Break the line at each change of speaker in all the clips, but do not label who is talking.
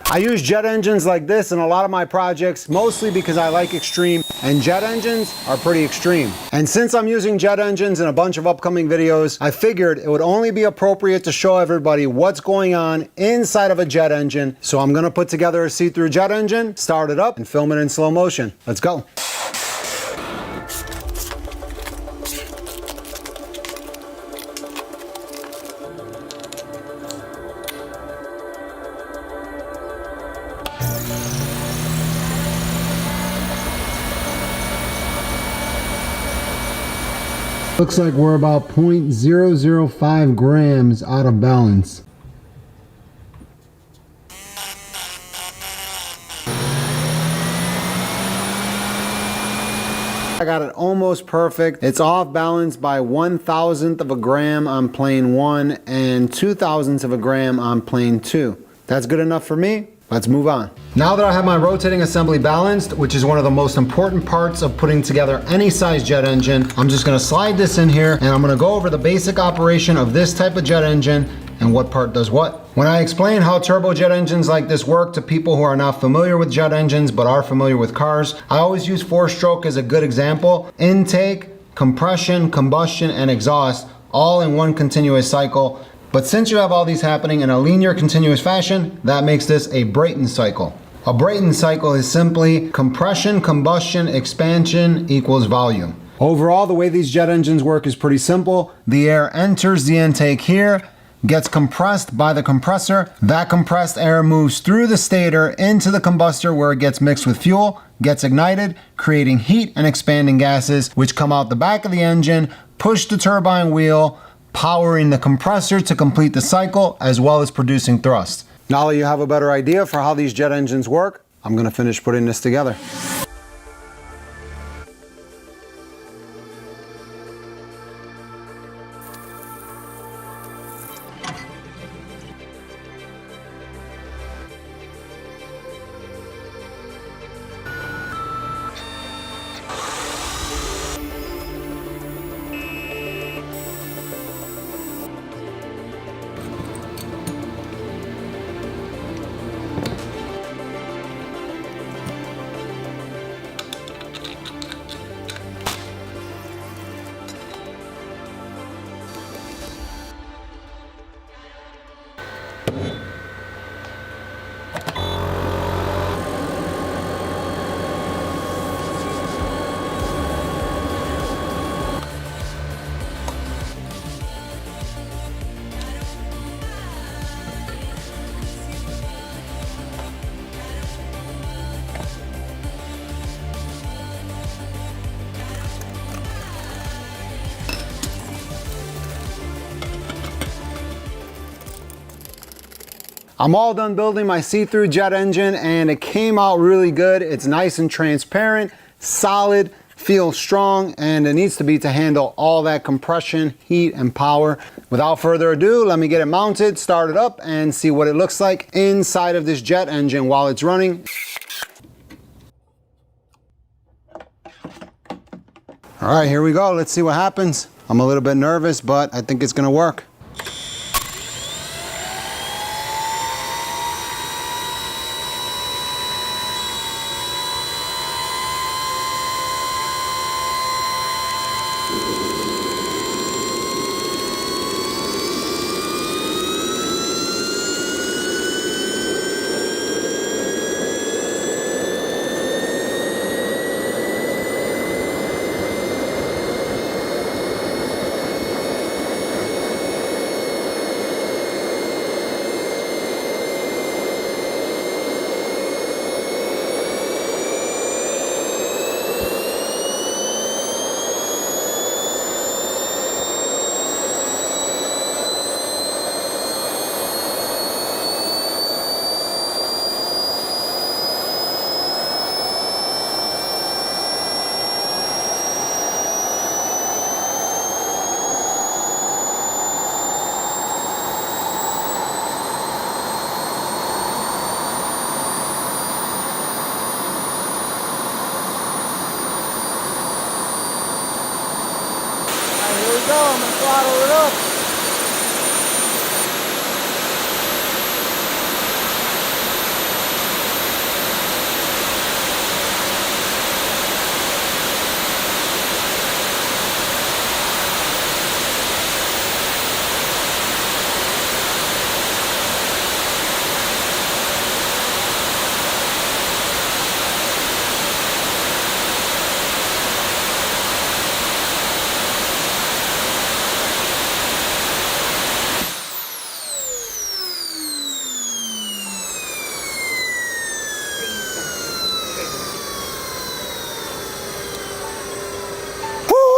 I use jet engines like this in a lot of my projects, mostly because I like extreme, and jet engines are pretty extreme. And since I'm using jet engines in a bunch of upcoming videos, I figured it would only be appropriate to show everybody what's going on inside of a jet engine. So I'm gonna put together a see-through jet engine, start it up, and film it in slow motion. Let's go. Looks like we're about 0.005 grams out of balance. I got it almost perfect. It's off balance by 1/1000th of a gram on plane 1 and 2/1000ths of a gram on plane 2. That's good enough for me. Let's move on. Now that I have my rotating assembly balanced, which is one of the most important parts of putting together any size jet engine, I'm just gonna slide this in here and I'm gonna go over the basic operation of this type of jet engine and what part does what. When I explain how turbojet engines like this work to people who are not familiar with jet engines but are familiar with cars, I always use 4-stroke as a good example. Intake, compression, combustion, and exhaust all in one continuous cycle. But since you have all these happening in a linear continuous fashion, that makes this a Brayton cycle. A Brayton cycle is simply compression, combustion, expansion equals volume. Overall, the way these jet engines work is pretty simple. The air enters the intake here, gets compressed by the compressor. That compressed air moves through the stator into the combustor where it gets mixed with fuel, gets ignited, creating heat and expanding gases, which come out the back of the engine, push the turbine wheel, powering the compressor to complete the cycle, as well as producing thrust. Now that you have a better idea for how these jet engines work, I'm gonna finish putting this together. I'm all done building my see-through jet engine and it came out really good. It's nice and transparent, solid, feels strong, and it needs to be to handle all that compression, heat, and power. Without further ado, let me get it mounted, start it up, and see what it looks like inside of this jet engine while it's running. All right, here we go. Let's see what happens. I'm a little bit nervous, but I think it's gonna work. Go, I'm gonna throttle it up.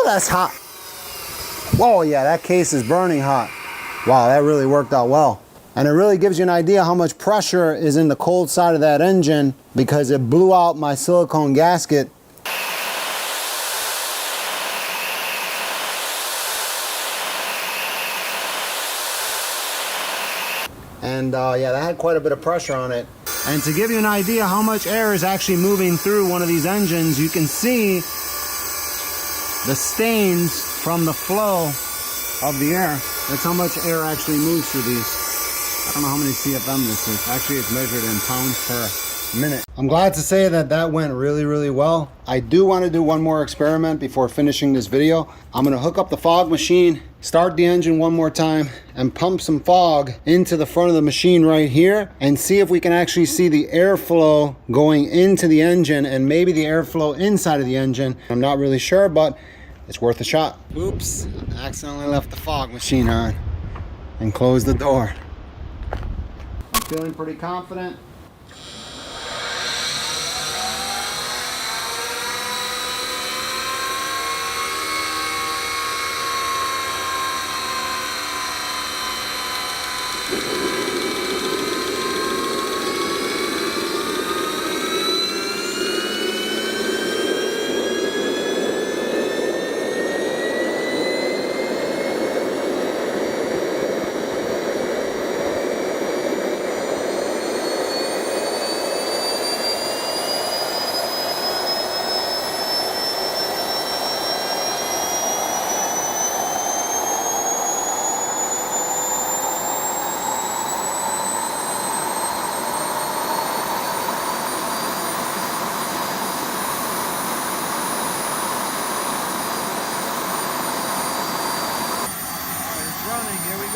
that's hot. Whoa, yeah, that case is burning hot. Wow, that really worked out well. And it really gives you an idea how much pressure is in the cold side of that engine because it blew out my silicone gasket. And yeah, that had quite a bit of pressure on it. And to give you an idea how much air is actually moving through one of these engines, you can see the stains from the flow of the air. That's how much air actually moves through these. I don't know how many CFM this is. Actually, it's measured in pounds per minute. I'm glad to say that that went really, really well. I do want to do one more experiment before finishing this video. I'm going to hook up the fog machine, start the engine one more time, and pump some fog into the front of the machine right here and see if we can actually see the airflow going into the engine and maybe the airflow inside of the engine. I'm not really sure, but it's worth a shot. Oops, I accidentally left the fog machine on and closed the door. I'm feeling pretty confident.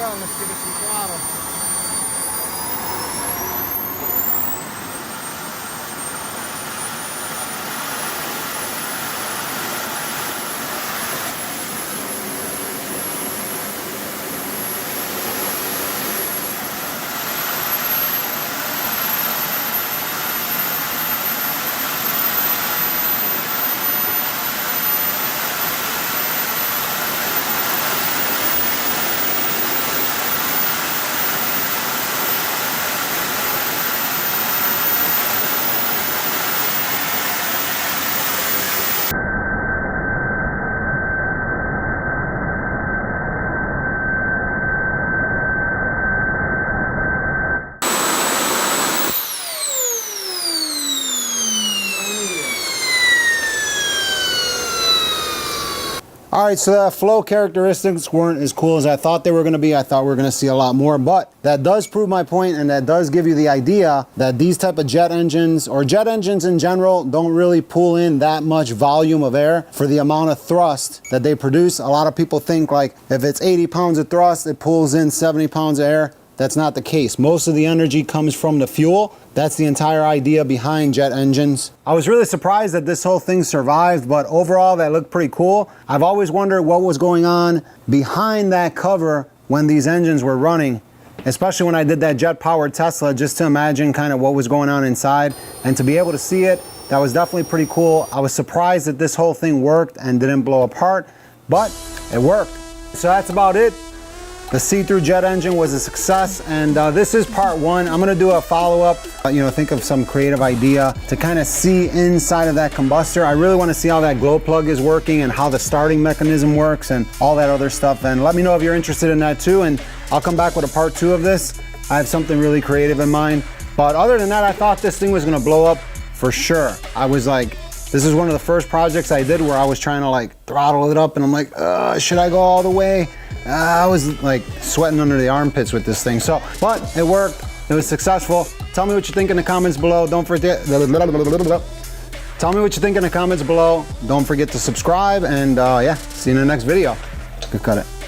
Let's give it some throttle. All right, so the flow characteristics weren't as cool as I thought they were going to be. I thought we were going to see a lot more, but that does prove my point, and that does give you the idea that these type of jet engines, or jet engines in general, don't really pull in that much volume of air for the amount of thrust that they produce. A lot of people think like if it's 80 pounds of thrust, it pulls in 70 pounds of air. That's not the case. Most of the energy comes from the fuel. That's the entire idea behind jet engines. I was really surprised that this whole thing survived, but overall that looked pretty cool. I've always wondered what was going on behind that cover when these engines were running, especially when I did that jet-powered Tesla, just to imagine kind of what was going on inside. And to be able to see it, that was definitely pretty cool. I was surprised that this whole thing worked and didn't blow apart, but it worked. So that's about it. The see-through jet engine was a success, and this is part one. I'm gonna do a follow-up, think of some creative idea to kind of see inside of that combustor. I really wanna see how that glow plug is working and how the starting mechanism works and all that other stuff. And let me know if you're interested in that too, and I'll come back with a part two of this. I have something really creative in mind. But other than that, I thought this thing was gonna blow up for sure. I was like, this is one of the first projects I did where I was trying to like throttle it up, and I'm like, should I go all the way? I was like sweating under the armpits with this thing. So, but it worked. It was successful. Tell me what you think in the comments below. Don't forget. Tell me what you think in the comments below. Don't forget to subscribe, and yeah, see you in the next video. Good cut it.